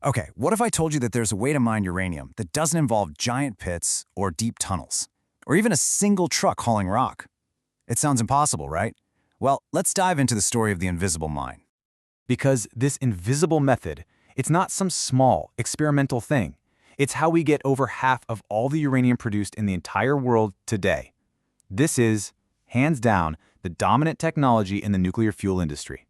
Okay, what if I told you that there's a way to mine uranium that doesn't involve giant pits or deep tunnels, or even a single truck hauling rock? It sounds impossible, right? Well, let's dive into the story of the invisible mine. Because this invisible method, it's not some small, experimental thing. It's how we get over half of all the uranium produced in the entire world today. This is, hands down, the dominant technology in the nuclear fuel industry.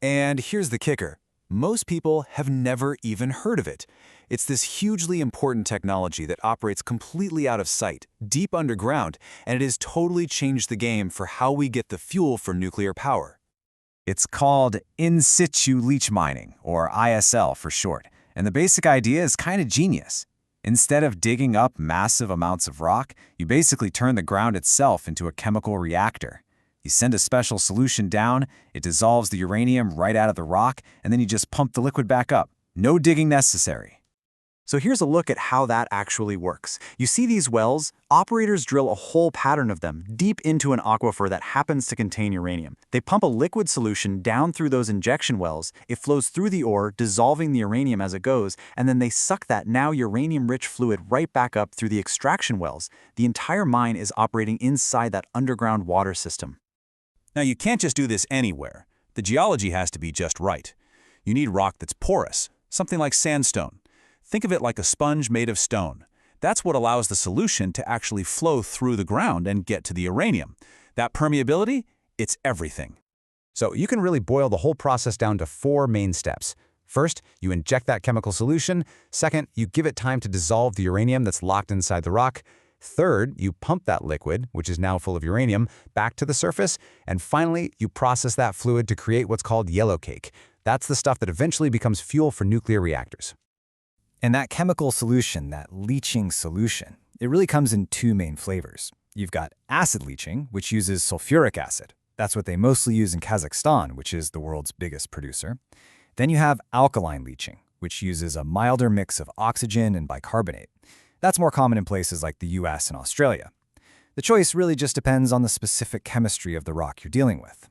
And here's the kicker. Most people have never even heard of it. It's this hugely important technology that operates completely out of sight, deep underground, and it has totally changed the game for how we get the fuel for nuclear power. It's called In-Situ Leach mining, or ISL for short, and the basic idea is kind of genius. Instead of digging up massive amounts of rock, you basically turn the ground itself into a chemical reactor. You send a special solution down, it dissolves the uranium right out of the rock, and then you just pump the liquid back up. No digging necessary. So here's a look at how that actually works. You see these wells? Operators drill a whole pattern of them deep into an aquifer that happens to contain uranium. They pump a liquid solution down through those injection wells. It flows through the ore, dissolving the uranium as it goes, and then they suck that now uranium-rich fluid right back up through the extraction wells. The entire mine is operating inside that underground water system. Now, you can't just do this anywhere. The geology has to be just right. You need rock that's porous, something like sandstone. Think of it like a sponge made of stone. That's what allows the solution to actually flow through the ground and get to the uranium. That permeability, it's everything. So you can really boil the whole process down to 4 main steps. First, you inject that chemical solution. Second, you give it time to dissolve the uranium that's locked inside the rock. Third, you pump that liquid, which is now full of uranium, back to the surface. And finally, you process that fluid to create what's called yellow cake. That's the stuff that eventually becomes fuel for nuclear reactors. And that chemical solution, that leaching solution, it really comes in 2 main flavors. You've got acid leaching, which uses sulfuric acid. That's what they mostly use in Kazakhstan, which is the world's biggest producer. Then you have alkaline leaching, which uses a milder mix of oxygen and bicarbonate. That's more common in places like the US and Australia. The choice really just depends on the specific chemistry of the rock you're dealing with.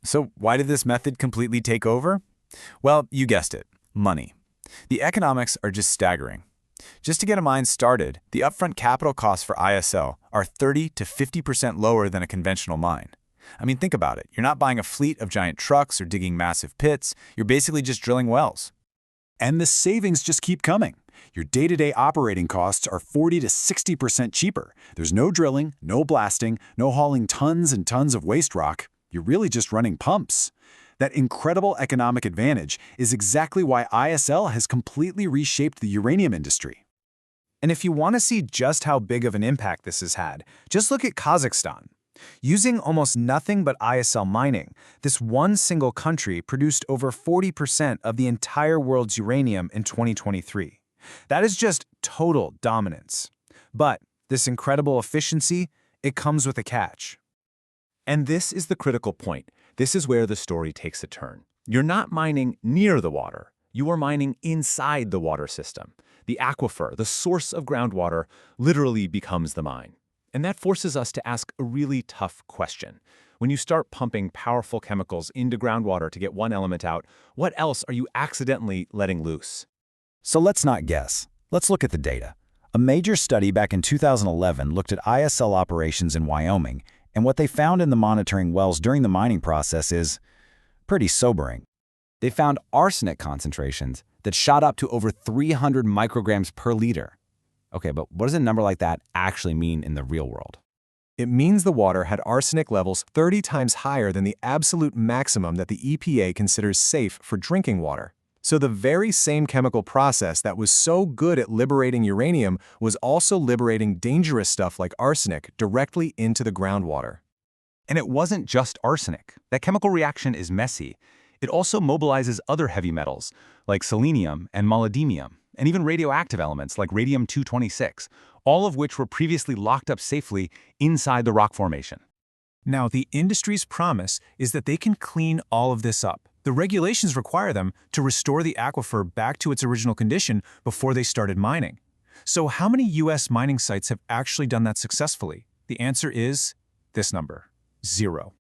So why did this method completely take over? Well, you guessed it, money. The economics are just staggering. Just to get a mine started, the upfront capital costs for ISL are 30 to 50% lower than a conventional mine. I mean, think about it. You're not buying a fleet of giant trucks or digging massive pits. You're basically just drilling wells. And the savings just keep coming. Your day-to-day operating costs are 40 to 60% cheaper. There's no drilling, no blasting, no hauling tons and tons of waste rock. You're really just running pumps. That incredible economic advantage is exactly why ISL has completely reshaped the uranium industry. And if you want to see just how big of an impact this has had, just look at Kazakhstan. Using almost nothing but ISL mining, this one single country produced over 40% of the entire world's uranium in 2023. That is just total dominance. But this incredible efficiency, it comes with a catch. And this is the critical point. This is where the story takes a turn. You're not mining near the water. You are mining inside the water system. The aquifer, the source of groundwater, literally becomes the mine. And that forces us to ask a really tough question. When you start pumping powerful chemicals into groundwater to get one element out, what else are you accidentally letting loose? So let's not guess. Let's look at the data. A major study back in 2011 looked at ISL operations in Wyoming, and what they found in the monitoring wells during the mining process is pretty sobering. They found arsenic concentrations that shot up to over 300 micrograms per liter. Okay, but what does a number like that actually mean in the real world? It means the water had arsenic levels 30 times higher than the absolute maximum that the EPA considers safe for drinking water. So the very same chemical process that was so good at liberating uranium was also liberating dangerous stuff like arsenic directly into the groundwater. And it wasn't just arsenic. That chemical reaction is messy. It also mobilizes other heavy metals, like selenium and molybdenum, and even radioactive elements like radium-226, all of which were previously locked up safely inside the rock formation. Now, the industry's promise is that they can clean all of this up. The regulations require them to restore the aquifer back to its original condition before they started mining. So how many US mining sites have actually done that successfully? The answer is this number, 0.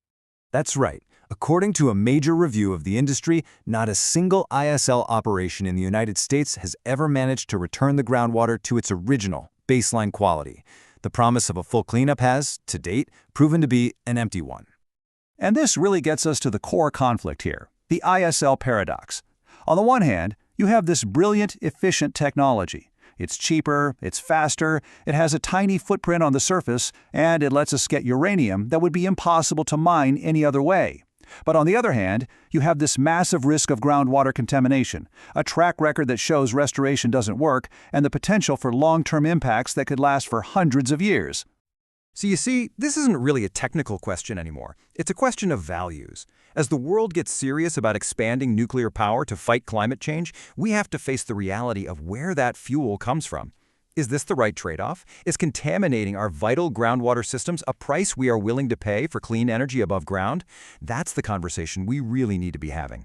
That's right. According to a major review of the industry, not a single ISL operation in the United States has ever managed to return the groundwater to its original, baseline quality. The promise of a full cleanup has, to date, proven to be an empty one. And this really gets us to the core conflict here, the ISL paradox. On the one hand, you have this brilliant, efficient technology. It's cheaper, it's faster, it has a tiny footprint on the surface, and it lets us get uranium that would be impossible to mine any other way. But on the other hand, you have this massive risk of groundwater contamination, a track record that shows restoration doesn't work, and the potential for long-term impacts that could last for hundreds of years. So you see, this isn't really a technical question anymore. It's a question of values. As the world gets serious about expanding nuclear power to fight climate change, we have to face the reality of where that fuel comes from. Is this the right trade-off? Is contaminating our vital groundwater systems a price we are willing to pay for clean energy above ground? That's the conversation we really need to be having.